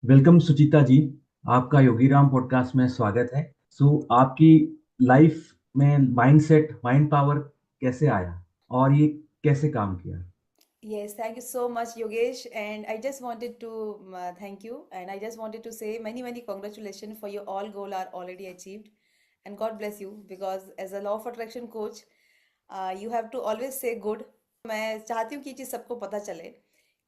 Welcome सुचिता जी। आपका Yogiram podcast में स्वागत है। आपकी लाइफ में माइंडसेट माइंड पावर कैसे आया और ये कैसे काम किया? Yes, thank you so much, Yogesh. And I just wanted to thank you. And I just wanted to say many, many congratulations for your all goal are already achieved. And God bless you because as a law of attraction coach, you have to always say good. मैं चाहती हूँ कि ये चीज़ सबको पता चले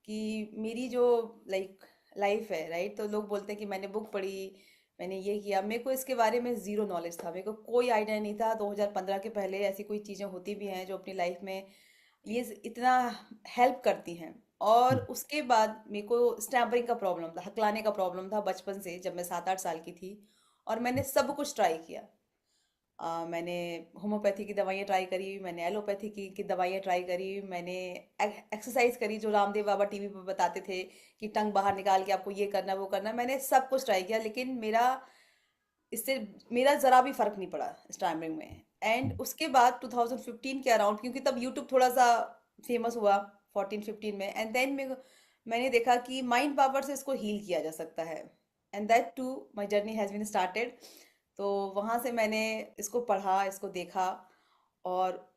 कि मेरी जो लाइक लाइफ है राइट। तो लोग बोलते हैं कि मैंने बुक पढ़ी, मैंने ये किया। मेरे को इसके बारे में ज़ीरो नॉलेज था, मेरे को कोई आइडिया नहीं था 2015 के पहले ऐसी कोई चीज़ें होती भी हैं जो अपनी लाइफ में ये इतना हेल्प करती हैं। और उसके बाद मेरे को स्टैम्परिंग का प्रॉब्लम था, हकलाने का प्रॉब्लम था बचपन से, जब मैं 7-8 साल की थी। और मैंने सब कुछ ट्राई किया। मैंने होम्योपैथी की दवाइयाँ ट्राई करी, मैंने एलोपैथी की दवाइयाँ ट्राई करी, मैंने एक्सरसाइज करी जो रामदेव बाबा टीवी पर बताते थे कि टंग बाहर निकाल के आपको ये करना वो करना। मैंने सब कुछ ट्राई किया लेकिन इससे मेरा ज़रा भी फ़र्क नहीं पड़ा स्टैमरिंग में। एंड उसके बाद 2015 के अराउंड, क्योंकि तब यूट्यूब थोड़ा सा फेमस हुआ 14-15 में। एंड देन मैंने देखा कि माइंड पावर से इसको हील किया जा सकता है। And that to my journey has been started. तो वहाँ से मैंने इसको पढ़ा, इसको देखा। और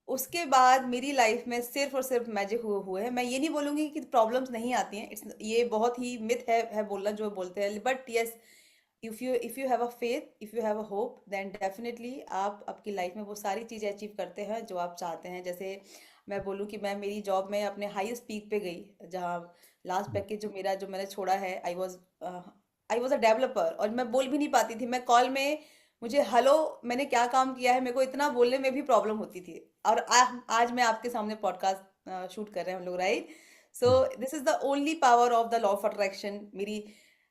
उसके बाद मेरी लाइफ में सिर्फ और सिर्फ मैजिक हुए हैं। मैं ये नहीं बोलूँगी कि प्रॉब्लम्स नहीं आती हैं, ये बहुत ही मिथ है बोलना जो बोलते हैं। But yes, if you have a faith, if you have a hope, then definitely आप आपकी लाइफ में वो सारी चीज़ें अचीव करते हैं जो आप चाहते हैं। जैसे मैं बोलूँ कि मैं मेरी जॉब में अपने हाईएस्ट पीक पे गई, जहाँ लास्ट पैकेज जो मैंने छोड़ा है, आई वॉज अ डेवलपर। और मैं बोल भी नहीं पाती थी, मैं कॉल में मुझे हेलो मैंने क्या काम किया है, मेरे को इतना बोलने में भी प्रॉब्लम होती थी। और आज मैं आपके सामने पॉडकास्ट शूट कर रहे हैं हम लोग, right. So this is the only power of the law of attraction. मेरी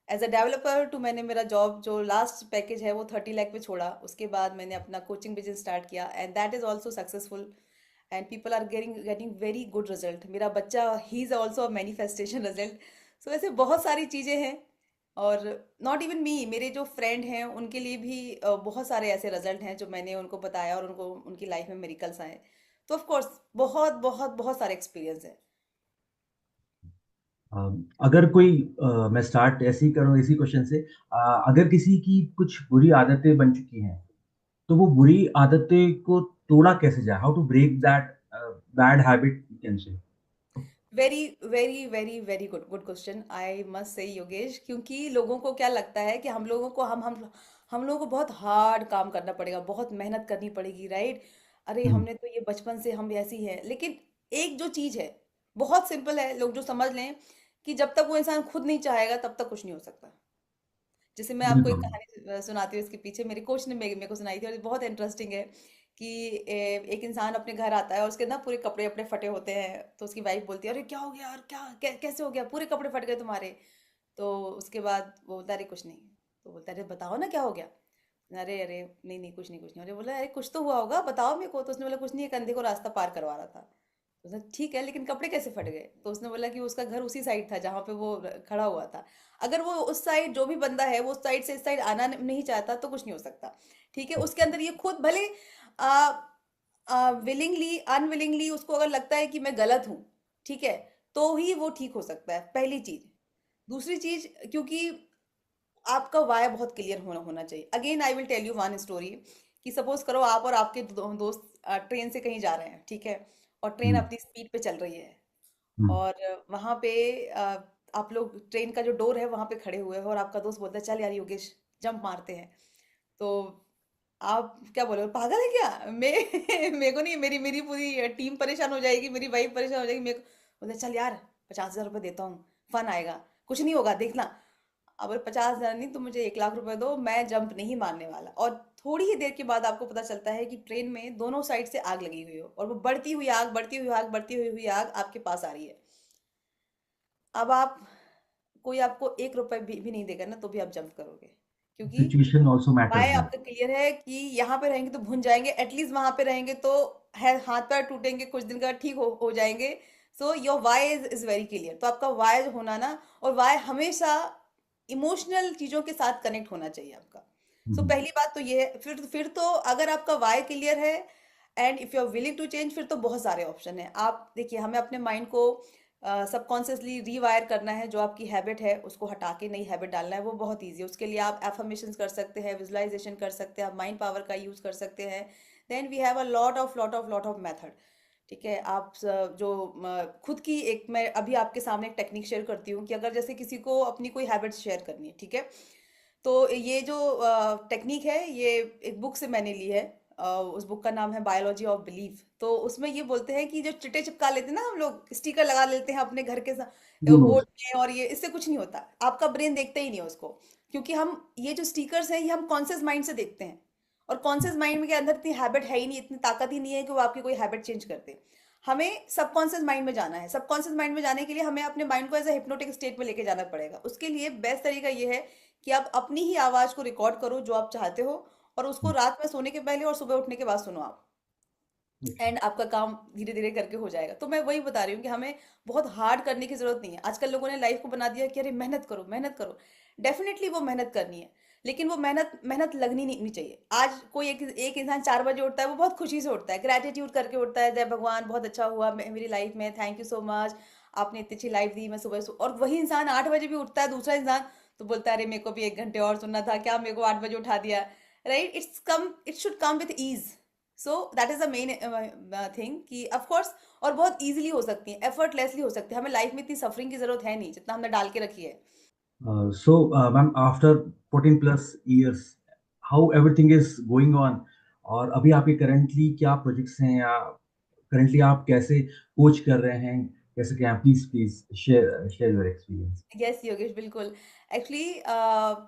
एज अ डेवलपर टू मैंने मेरा जॉब जो लास्ट पैकेज है वो 30 लाख पे छोड़ा। उसके बाद मैंने अपना कोचिंग बिजनेस स्टार्ट किया and that is also successful. And people are getting very good result. मेरा बच्चा ही is also a manifestation result. So ऐसे बहुत सारी चीज़ें हैं। और नॉट इवन मी, मेरे जो फ्रेंड हैं उनके लिए भी बहुत सारे ऐसे रिजल्ट हैं जो मैंने उनको बताया और उनको उनकी लाइफ में मेरिकल्स आए। तो ऑफ कोर्स बहुत बहुत बहुत सारे एक्सपीरियंस है। अगर कोई मैं स्टार्ट ऐसे ही करूँ इसी क्वेश्चन से। अगर किसी की कुछ बुरी आदतें बन चुकी हैं तो वो बुरी आदतें को तोड़ा कैसे जाए? How to break that bad habit you can say. Very very very very good good question I must say Yogesh. क्योंकि लोगों को क्या लगता है कि हम लोगों को बहुत हार्ड काम करना पड़ेगा, बहुत मेहनत करनी पड़ेगी, राइट। अरे हमने तो ये बचपन से हम ऐसी हैं। लेकिन एक जो चीज़ है बहुत सिंपल है, लोग जो समझ लें कि जब तक वो इंसान खुद नहीं चाहेगा तब तक कुछ नहीं हो सकता। जैसे मैं आपको एक बिल्कुल। कहानी सुनाती हूँ, इसके पीछे मेरे कोच ने मेरे को सुनाई थी और ये बहुत इंटरेस्टिंग है। कि एक इंसान अपने घर आता है और उसके ना पूरे कपड़े अपने फटे होते हैं। तो उसकी वाइफ बोलती है, अरे क्या हो गया यार, कैसे हो गया, पूरे कपड़े फट गए तुम्हारे। तो उसके बाद वो बोलता है, अरे कुछ नहीं। तो बोलता है, अरे बताओ ना क्या हो गया। अरे अरे नहीं नहीं कुछ नहीं कुछ नहीं। अरे बोला, अरे कुछ तो हुआ होगा, बताओ मेरे को। तो उसने बोला, कुछ नहीं, एक अंधे को रास्ता पार करवा रहा था। तो उसने, ठीक है लेकिन कपड़े कैसे फट गए। तो उसने बोला कि उसका घर उसी साइड था जहाँ पे वो खड़ा हुआ था। अगर वो उस साइड, जो भी बंदा है वो उस साइड से इस साइड आना नहीं चाहता तो कुछ नहीं हो सकता। ठीक है, उसके अंदर ये खुद भले विलिंगली अनविलिंगली उसको अगर लगता है कि मैं गलत हूँ, ठीक है, तो ही वो ठीक हो सकता है, पहली चीज। दूसरी चीज, क्योंकि आपका वाय बहुत क्लियर होना चाहिए। Again I will tell you one story. कि सपोज करो आप और आपके दोस्त ट्रेन से कहीं जा रहे हैं, ठीक है। और ट्रेन अपनी स्पीड पे चल रही है। और वहां पे आप लोग ट्रेन का जो डोर है वहां पे खड़े हुए हो और आपका दोस्त बोलता है, चल यार योगेश जंप मारते हैं। तो आप क्या बोले, पागल है क्या मैं मेरे को नहीं, मेरी मेरी पूरी टीम परेशान हो जाएगी, मेरी वाइफ परेशान हो जाएगी। मेरे को बोलते चल यार 50,000 रुपये देता हूँ, फन आएगा, कुछ नहीं होगा देखना। अब 50,000 नहीं, तुम मुझे 1 लाख रुपए दो, मैं जंप नहीं मारने वाला। और थोड़ी ही देर के बाद आपको पता चलता है कि ट्रेन में दोनों साइड से आग लगी हुई हो और वो बढ़ती हुई आग, बढ़ती हुई आग, बढ़ती हुई आग आपके पास आ रही है। अब आप, कोई आपको 1 रुपए भी नहीं देगा ना तो भी आप जंप करोगे। क्योंकि सिचुएशन ऑल्सो बाय मैटर्स। आपका क्लियर है कि यहाँ पे रहेंगे तो भुन जाएंगे, एटलीस्ट वहां पे रहेंगे तो है, हाथ पैर टूटेंगे कुछ दिन का, ठीक हो जाएंगे। So your why is very clear. तो आपका वाई होना ना, और वाई हमेशा इमोशनल चीजों के साथ कनेक्ट होना चाहिए आपका। सो पहली बात तो ये है। फिर तो अगर आपका वाई क्लियर है and if you are willing to change, फिर तो बहुत सारे ऑप्शन है। आप देखिए, हमें अपने माइंड को सबकॉन्शियसली रीवायर करना है, जो आपकी हैबिट है उसको हटा के नई हैबिट डालना है, वो बहुत ईजी है। उसके लिए आप एफर्मेशंस कर सकते हैं, विजुअलाइजेशन कर सकते हैं, आप माइंड पावर का यूज़ कर सकते हैं। Then we have a lot of method. ठीक है, आप जो खुद की एक, मैं अभी आपके सामने एक टेक्निक शेयर करती हूँ कि अगर जैसे किसी को अपनी कोई हैबिट शेयर करनी है, ठीक है, तो ये जो टेक्निक है ये एक बुक से मैंने ली है। उस बुक का नाम है बायोलॉजी ऑफ बिलीफ। तो उसमें ये बोलते हैं कि जो चिट्टे चिपका लेते हैं ना, हम लोग स्टिकर लगा लेते हैं अपने घर के यू नो। बोर्ड में, और ये इससे कुछ नहीं होता, आपका ब्रेन देखता ही नहीं है उसको। क्योंकि हम ये जो स्टिकर्स हैं ये हम कॉन्शियस माइंड से देखते हैं, और कॉन्शियस माइंड के अंदर इतनी हैबिट है ही नहीं, इतनी ताकत ही नहीं है कि वो आपकी कोई हैबिट चेंज कर दे। हमें सबकॉन्शियस माइंड में जाना है। सबकॉन्शियस माइंड में जाने के लिए हमें अपने माइंड को एज ए हिप्नोटिक स्टेट में लेके जाना पड़ेगा। उसके लिए बेस्ट तरीका ये है कि आप अपनी ही आवाज को रिकॉर्ड करो जो आप चाहते हो, और उसको रात में सोने के पहले और सुबह उठने के बाद सुनो आप, एंड आपका काम धीरे धीरे करके हो जाएगा। तो मैं वही बता रही हूँ कि हमें बहुत हार्ड करने की जरूरत नहीं है। आजकल लोगों ने लाइफ को बना दिया कि अरे मेहनत करो मेहनत करो। डेफिनेटली वो मेहनत करनी है, लेकिन वो मेहनत मेहनत लगनी नहीं चाहिए। आज कोई एक एक इंसान 4 बजे उठता है, वो बहुत खुशी से उठता है, ग्रेटिट्यूड करके उठता है, जय भगवान बहुत अच्छा हुआ मेरी लाइफ में, थैंक यू सो मच, आपने इतनी अच्छी लाइफ दी, मैं सुबह और वही इंसान 8 बजे भी उठता है, दूसरा इंसान, तो बोलता है अरे मेरे को भी 1 घंटे और सुनना था, क्या मेरे को 8 बजे उठा दिया। Right, it should come with ease. So that is the main thing कि ऑफ कोर्स, और बहुत इजीली हो सकती है, एफर्टलेसली हो सकती है, हमें लाइफ में इतनी सफरिंग की जरूरत है नहीं जितना हमने डाल के रखी है। So, ma'am, after 14 plus years, how everything is going on? और अभी आपके करंटली क्या प्रोजेक्ट्स हैं, या करंटली आप कैसे कोच कर रहे हैं, कैसे क्या? Please please share share your experience. Yes Yogesh, बिल्कुल। एक्चुअली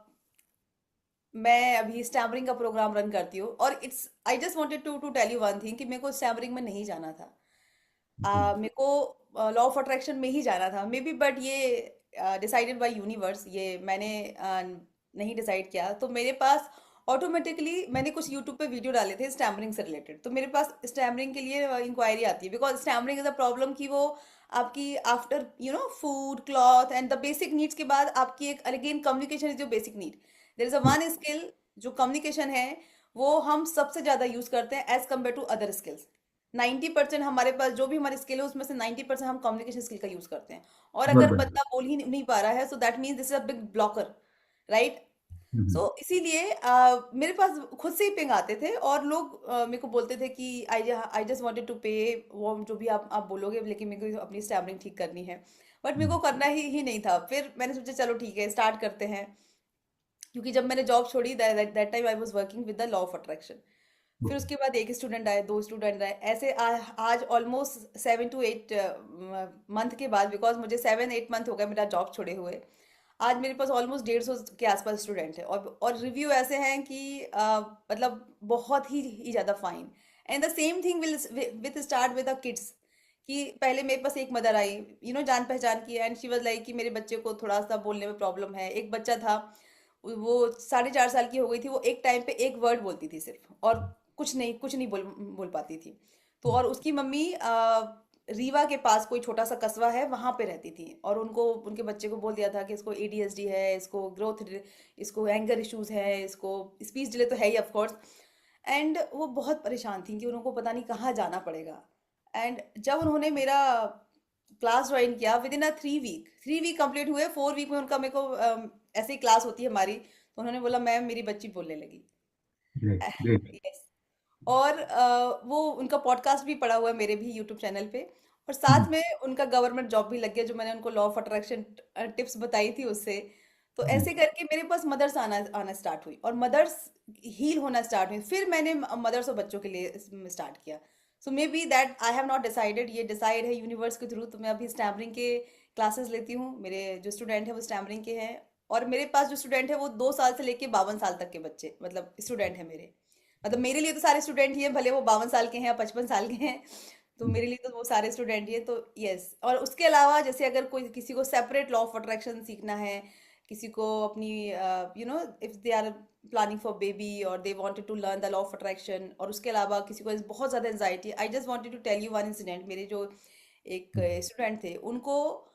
मैं अभी स्टैमरिंग का प्रोग्राम रन करती हूँ, और it's I just wanted to tell you one thing कि मेरे को स्टैमरिंग में नहीं जाना था। जी। मेरे को लॉ ऑफ अट्रैक्शन में ही जाना था मे बी, बट ये डिसाइडेड बाय यूनिवर्स, ये मैंने नहीं डिसाइड किया। तो मेरे पास ऑटोमेटिकली, मैंने कुछ यूट्यूब पे वीडियो डाले थे स्टैमरिंग से रिलेटेड, तो मेरे पास स्टैमरिंग के लिए इंक्वायरी आती है, because stammering is a problem कि वो आपकी after food cloth and the basic needs के बाद आपकी एक again communication is your basic need. There is a one skill जो कम्युनिकेशन है, वो हम सबसे ज्यादा यूज करते हैं as compare to other skills. 90% हमारे पास जो भी हमारी स्किल है उसमें से 90% हम कम्युनिकेशन स्किल का यूज करते हैं। और बहुत अगर बढ़िया। बंदा बोल ही नहीं पा रहा है, so that means this is a big blocker. Right. Hmm. So इसीलिए मेरे पास खुद से ही पिंग आते थे, और लोग मेरे को बोलते थे कि आई जस्ट वांटेड टू पे, वो जो भी आप बोलोगे, लेकिन मेरे को अपनी स्टैमरिंग ठीक करनी है। बट मेरे को करना ही नहीं था। फिर मैंने सोचा चलो ठीक है, स्टार्ट करते हैं। क्योंकि जब मैंने जॉब छोड़ी, that time I was working with the law of attraction. फिर ओके। उसके बाद एक स्टूडेंट आए, 2 स्टूडेंट आए, ऐसे आज ऑलमोस्ट 7 to 8 मंथ के बाद, बिकॉज मुझे 7-8 मंथ हो गए मेरा जॉब छोड़े हुए, आज मेरे पास ऑलमोस्ट 150 के आसपास स्टूडेंट है, और रिव्यू ऐसे हैं कि मतलब बहुत ही ज़्यादा fine. And the same thing will with start with the kids. कि पहले मेरे पास एक मदर आई, जान पहचान की, एंड शी वाज लाइक कि मेरे बच्चे को थोड़ा सा बोलने में प्रॉब्लम है। एक बच्चा था, वो 4.5 साल की हो गई थी, वो एक टाइम पे एक वर्ड बोलती थी सिर्फ, और कुछ नहीं बोल पाती थी। तो और उसकी मम्मी रीवा के पास कोई छोटा सा कस्बा है, वहां पे रहती थी, और उनको उनके बच्चे को बोल दिया था कि इसको एडीएचडी है, इसको इसको एंगर इश्यूज है, इसको स्पीच डिले तो है ही ऑफ कोर्स। एंड वो बहुत परेशान थी कि उनको पता नहीं कहाँ जाना पड़ेगा। एंड जब उन्होंने मेरा क्लास ज्वाइन किया, within a 3 week complete हुए, 4 वीक में उनका मेरे को ऐसे ही क्लास होती है हमारी, तो उन्होंने बोला मैम मेरी बच्ची बोलने लगी। Great great. यस। और वो उनका पॉडकास्ट भी पड़ा हुआ है मेरे भी यूट्यूब चैनल पे, और साथ में उनका गवर्नमेंट जॉब भी लग गया, जो मैंने उनको लॉ ऑफ अट्रैक्शन टिप्स बताई थी उससे। तो ऐसे करके मेरे पास मदर्स आना आना स्टार्ट हुई, और मदर्स हील होना स्टार्ट हुई। फिर मैंने मदर्स और बच्चों के लिए स्टार्ट किया। So maybe that I have not decided, ये डिसाइड है यूनिवर्स के थ्रू। तो मैं अभी स्टैमरिंग के क्लासेस लेती हूँ, मेरे जो स्टूडेंट हैं वो स्टैमरिंग के हैं। और मेरे पास जो स्टूडेंट है वो 2 साल से लेके 52 साल तक के बच्चे, मतलब स्टूडेंट है मेरे। मतलब मेरे लिए तो सारे स्टूडेंट ही हैं, भले वो 52 साल के हैं या 55 साल के हैं। तो मेरे लिए तो वो सारे स्टूडेंट ही हैं। तो यस, और उसके अलावा जैसे अगर कोई किसी को सेपरेट लॉ ऑफ अट्रैक्शन सीखना है, किसी को अपनी if they are planning for baby और they wanted to learn the law of attraction, और उसके अलावा किसी को बहुत ज़्यादा anxiety, I just wanted to tell you one incident. मेरे जो एक स्टूडेंट थे, उनको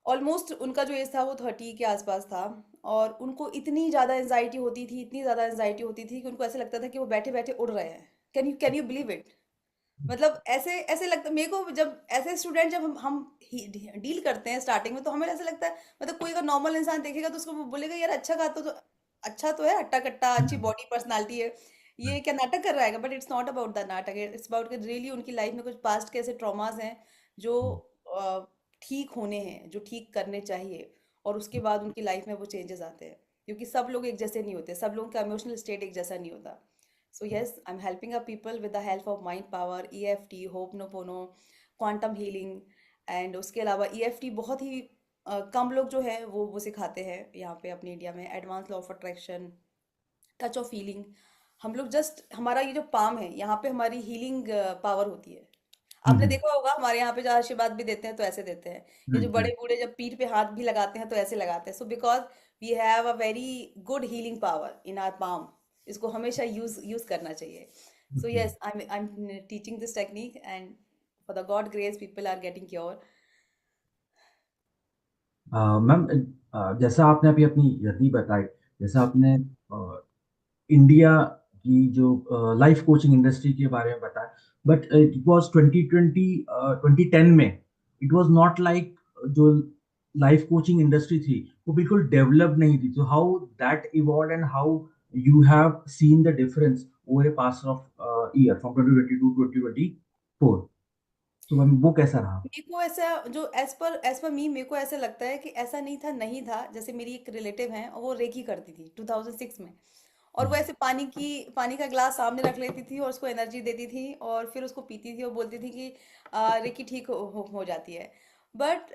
ऑलमोस्ट उनका जो एज था वो 30 के आसपास था, और उनको इतनी ज़्यादा एंजाइटी होती थी, इतनी ज़्यादा एंजाइटी होती थी कि उनको ऐसे लगता था कि वो बैठे बैठे उड़ रहे हैं। Can you believe it? मतलब ऐसे ऐसे लगता मेरे को, जब ऐसे स्टूडेंट जब हम डील करते हैं स्टार्टिंग में, तो हमें ऐसा लगता है, मतलब कोई अगर नॉर्मल इंसान देखेगा तो उसको वो बोलेगा यार अच्छा खाता तो अच्छा तो है, हट्टा कट्टा, अच्छी हम्म, बॉडी, पर्सनालिटी है, ये क्या नाटक कर रहा है। But it's not about the नाटक, इट्स अबाउट कि रियली उनकी लाइफ में कुछ पास्ट के ऐसे ट्रॉमास हैं जो अ, ठीक होने हैं, जो ठीक करने चाहिए, और उसके बाद उनकी लाइफ में वो चेंजेस आते हैं। क्योंकि सब लोग एक जैसे नहीं होते, सब लोगों का इमोशनल स्टेट एक जैसा नहीं होता। So yes, I'm helping up people with the help of mind power, EFT, Ho'oponopono, quantum healing, and उसके अलावा EFT बहुत ही कम लोग जो है वो सिखाते हैं यहाँ पे अपने इंडिया में। Advance law of attraction, touch of healing, हम लोग जस्ट, हमारा ये जो पाम है यहाँ पे हमारी हीलिंग पावर होती है। आपने हम्म, देखा होगा हमारे यहाँ पे जो आशीर्वाद भी देते हैं तो ऐसे देते हैं, ये जो बड़े बूढ़े जब पीठ पे हाथ भी लगाते हैं तो ऐसे लगाते हैं। So because we have a very good healing power in our palm, इसको हमेशा यूज यूज करना चाहिए। So hmm. Yes, I am teaching this technique, and for the God grace people are getting cure. Ma'am, जैसा आपने अभी अपनी journey बताई, जैसा आपने इंडिया की जो लाइफ कोचिंग इंडस्ट्री के बारे में बताया, बट इट वाज 2020 2010 में इट वाज नॉट लाइक जो लाइफ कोचिंग इंडस्ट्री थी वो बिल्कुल डेवलप नहीं थी। तो how that evolve and how you have seen the difference over a pass of year from 2020 to 2024, तो मैम वो कैसा रहा? मेरे को ऐसा, जो एज पर मी, मेरे को ऐसा लगता है कि ऐसा नहीं था, नहीं था। जैसे मेरी एक रिलेटिव है और वो रेकी करती थी 2006 में, और वो ऐसे पानी का ग्लास सामने रख लेती थी और उसको एनर्जी देती थी और फिर उसको पीती थी और बोलती थी कि रेकी ठीक हो जाती है। बट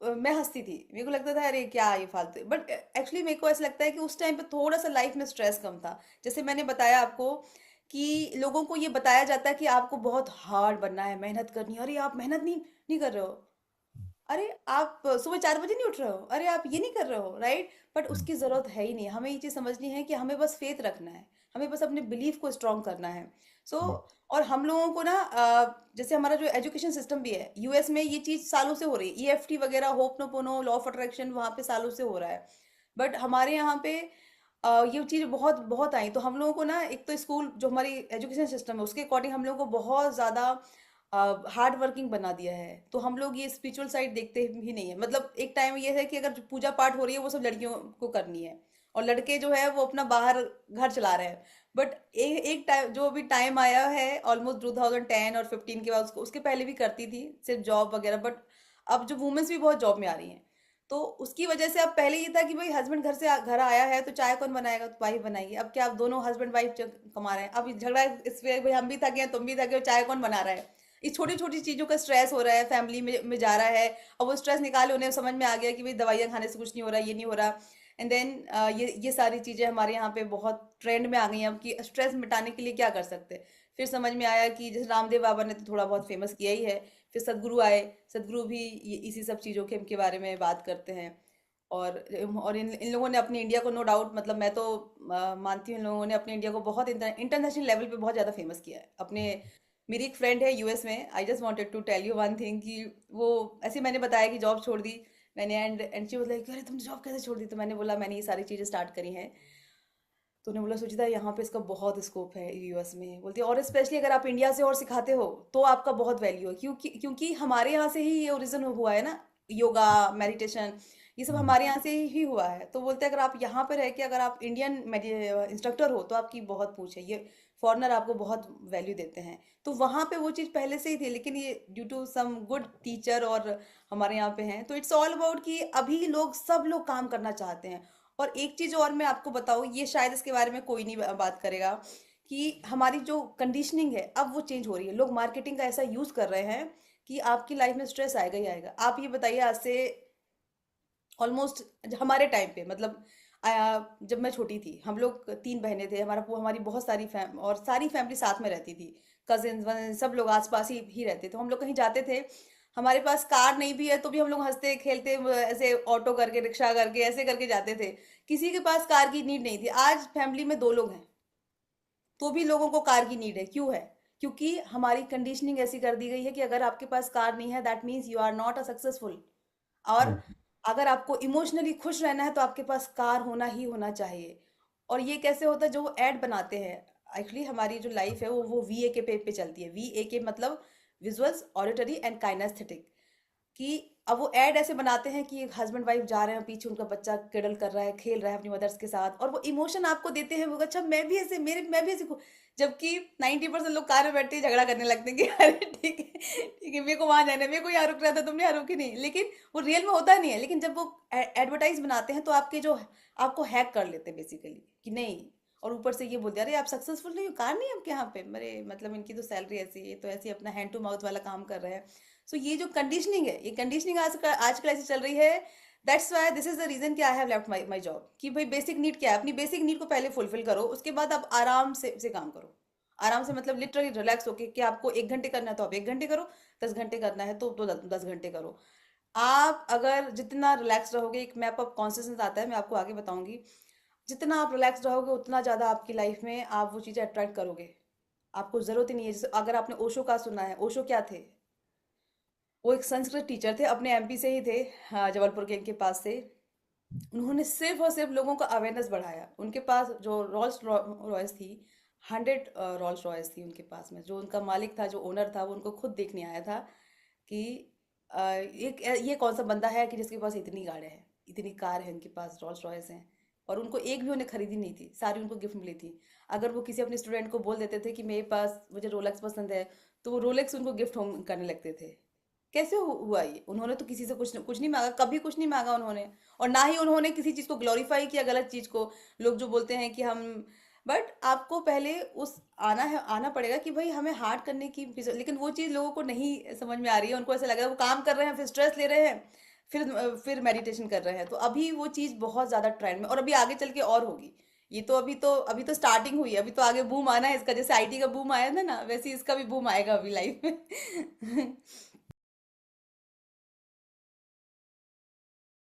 मैं हंसती थी, मेरे को लगता था अरे क्या ये फालतू। बट एक्चुअली मेरे को ऐसा लगता है कि उस टाइम पे थोड़ा सा लाइफ में स्ट्रेस कम था। जैसे मैंने बताया आपको कि लोगों को ये बताया जाता है कि आपको बहुत हार्ड बनना है, मेहनत करनी है। अरे आप मेहनत नहीं नहीं कर रहे हो, अरे आप सुबह 4 बजे नहीं उठ रहे हो, अरे आप ये नहीं कर रहे हो, राइट। बट उसकी ज़रूरत है ही नहीं, हमें ये चीज़ समझनी है कि हमें बस फेथ रखना है, हमें बस अपने बिलीफ को स्ट्रॉन्ग करना है। सो और हम लोगों को ना जैसे हमारा जो एजुकेशन सिस्टम भी है, यूएस में ये चीज़ सालों से हो रही है, ईएफटी वगैरह, होपनोपोनो, लॉ ऑफ अट्रैक्शन, वहाँ पे सालों से हो रहा है। बट हमारे यहाँ पे ये चीज़ बहुत बहुत आई, तो हम लोगों को ना, एक तो स्कूल जो हमारी एजुकेशन सिस्टम है उसके अकॉर्डिंग हम लोगों को बहुत ज़्यादा हार्ड वर्किंग बना दिया है। तो हम लोग ये स्पिरिचुअल साइड देखते ही नहीं है। मतलब एक टाइम ये है कि अगर पूजा पाठ हो रही है वो सब लड़कियों को करनी है, और लड़के जो है वो अपना बाहर घर चला रहे हैं। बट एक टाइम, जो अभी टाइम आया है ऑलमोस्ट 2010 और 15 के बाद, उसके पहले भी करती थी सिर्फ जॉब वगैरह, बट अब जो वुमेन्स भी बहुत जॉब में आ रही हैं, तो उसकी वजह से अब पहले ये था कि भाई हस्बैंड घर आया है तो चाय कौन बनाएगा, तो वाइफ बनाएगी। अब क्या, अब दोनों हस्बैंड वाइफ कमा रहे हैं, अब ये झगड़ा इस पे, भाई हम भी थके हैं तुम भी थके हो, चाय कौन बना रहा है। इस छोटी छोटी चीजों का स्ट्रेस हो रहा है, फैमिली में जा रहा है। अब वो स्ट्रेस निकाले, उन्हें समझ में आ गया कि भाई दवाइयाँ खाने से कुछ नहीं हो रहा, ये नहीं हो रहा। एंड देन ये सारी चीजें हमारे यहाँ पे बहुत ट्रेंड में आ गई हैं अब, कि स्ट्रेस मिटाने के लिए क्या कर सकते हैं। फिर समझ में आया कि जैसे रामदेव बाबा ने तो थोड़ा बहुत फेमस किया ही है, फिर सदगुरु आए, सदगुरु भी इसी सब चीज़ों के बारे में बात करते हैं। और इन इन लोगों ने अपनी इंडिया को, नो डाउट, मतलब मैं तो मानती हूँ इन लोगों ने अपने इंडिया को बहुत इंटरनेशनल लेवल पे बहुत ज़्यादा फेमस किया है अपने। मेरी एक फ्रेंड है यूएस में, I just wanted to tell you one thing, कि वो ऐसे मैंने बताया कि जॉब छोड़ दी मैंने, एंड शी वाज लाइक अरे तुमने जॉब कैसे छोड़ दी, तो मैंने बोला मैंने ये सारी चीज़ें स्टार्ट करी हैं। तो उन्होंने बोला सोचा यहाँ पे इसका बहुत स्कोप है यूएस में, बोलती है, और स्पेशली अगर आप इंडिया से और सिखाते हो तो आपका बहुत वैल्यू है, क्योंकि हमारे यहाँ से ही ये ओरिजिन हुआ है ना, योगा, मेडिटेशन, ये सब हमारे यहाँ से ही हुआ है। तो बोलते हैं अगर आप यहाँ पे रह के अगर आप इंडियन इंस्ट्रक्टर हो तो आपकी बहुत पूछ है, ये फॉरेनर आपको बहुत वैल्यू देते हैं। तो वहाँ पे वो चीज़ पहले से ही थी, लेकिन ये due to some good teacher और हमारे यहाँ पे हैं, तो इट्स ऑल अबाउट कि अभी लोग, सब लोग काम करना चाहते हैं। और एक चीज और मैं आपको बताऊं, ये शायद इसके बारे में कोई नहीं बात करेगा, कि हमारी जो कंडीशनिंग है अब वो चेंज हो रही है। लोग मार्केटिंग का ऐसा यूज कर रहे हैं कि आपकी लाइफ में स्ट्रेस आएगा ही आएगा। आप ये बताइए, आज से ऑलमोस्ट हमारे टाइम पे, मतलब जब मैं छोटी थी, हम लोग 3 बहनें थे, हमारी बहुत सारी और सारी फैमिली साथ में रहती थी, कजिन सब लोग आसपास ही रहते थे। हम लोग कहीं जाते थे, हमारे पास कार नहीं भी है तो भी हम लोग हंसते खेलते ऐसे ऑटो करके, रिक्शा करके, ऐसे करके जाते थे। किसी के पास कार की नीड नहीं थी। आज फैमिली में 2 लोग हैं तो भी लोगों को कार की नीड है, क्यों है? क्योंकि हमारी कंडीशनिंग ऐसी कर दी गई है कि अगर आपके पास कार नहीं है that means you are not a successful. और अगर आपको इमोशनली खुश रहना है तो आपके पास कार होना ही होना चाहिए। और ये कैसे होता है, जो वो ऐड बनाते हैं, एक्चुअली हमारी जो लाइफ है वो VA के पे चलती है। VA के मतलब विजुअल्स, ऑडिटरी एंड काइनेस्थेटिक। कि अब वो ऐड ऐसे बनाते हैं कि हस्बैंड वाइफ जा रहे हैं, पीछे उनका बच्चा किडल कर रहा है, खेल रहा है अपनी मदर्स के साथ, और वो इमोशन आपको देते हैं, वो अच्छा मैं भी ऐसे, मेरे मैं भी ऐसे जबकि 90% लोग कार में बैठते ही झगड़ा करने लगते हैं कि अरे ठीक है ठीक है, मेरे को वहां जाना है, मेरे को यहाँ रुक रहा था, तुमने यहाँ रुकी नहीं। लेकिन वो रियल में होता नहीं है। लेकिन जब वो एडवर्टाइज बनाते हैं तो आपके जो, आपको हैक कर लेते हैं बेसिकली कि नहीं। और ऊपर से ये बोलते हैं अरे आप सक्सेसफुल नहीं हो, कार नहीं है आपके यहाँ पे, मेरे मतलब इनकी तो सैलरी ऐसी है, ये तो ऐसी अपना हैंड टू माउथ वाला काम कर रहे हैं। सो ये जो कंडीशनिंग है, ये कंडीशनिंग आजकल ऐसी चल रही है। That's why this is the reason कि I have left my job. कि भाई बेसिक नीड क्या है, अपनी बेसिक नीड को पहले फुलफिल करो, उसके बाद आप आराम से काम करो। आराम से मतलब लिटरली रिलैक्स होके, कि आपको 1 घंटे करना है तो आप 1 घंटे करो, 10 घंटे करना है तो 10 घंटे करो। आप अगर जितना रिलैक्स रहोगे, एक मैप ऑफ कॉन्सियसनेस आता है, मैं आपको आगे बताऊंगी। जितना आप रिलैक्स रहोगे उतना ज़्यादा आपकी लाइफ में आप वो चीज़ें अट्रैक्ट करोगे। आपको ज़रूरत ही नहीं है। जैसे अगर आपने ओशो का सुना है, ओशो क्या थे? वो एक संस्कृत टीचर थे, अपने MP से ही थे, हाँ, जबलपुर के पास से। उन्होंने सिर्फ और सिर्फ लोगों का अवेयरनेस बढ़ाया। उनके पास जो रोल्स रॉयस थी, 100 रोल्स रॉयस थी उनके पास में। जो उनका मालिक था, जो ओनर था, वो उनको खुद देखने आया था कि ये कौन सा बंदा है कि जिसके पास इतनी गाड़ियाँ हैं, इतनी कार है, उनके पास रोल्स रॉयस हैं। और उनको एक भी उन्हें खरीदी नहीं थी, सारी उनको गिफ्ट मिली थी। अगर वो किसी अपने स्टूडेंट को बोल देते थे कि मेरे पास, मुझे रोलेक्स पसंद है, तो वो रोलेक्स उनको गिफ्ट होम करने लगते थे। कैसे हुआ ये? उन्होंने तो किसी से कुछ नहीं मांगा, कभी कुछ नहीं मांगा उन्होंने। और ना ही उन्होंने किसी चीज को ग्लोरीफाई किया, गलत चीज को। लोग जो बोलते हैं कि हम, बट आपको पहले उस आना है, आना पड़ेगा कि भाई हमें हार्ड करने की लेकिन वो चीज लोगों को नहीं समझ में आ रही है। उनको ऐसा लग रहा है वो काम कर रहे हैं, फिर स्ट्रेस ले रहे हैं, फिर मेडिटेशन कर रहे हैं। तो अभी वो चीज बहुत ज्यादा ट्रेंड में, और अभी आगे चल के और होगी। ये तो अभी तो स्टार्टिंग हुई है, अभी तो आगे बूम आना है इसका। जैसे IT का बूम आया था ना, वैसे ही इसका भी बूम आएगा अभी लाइफ में।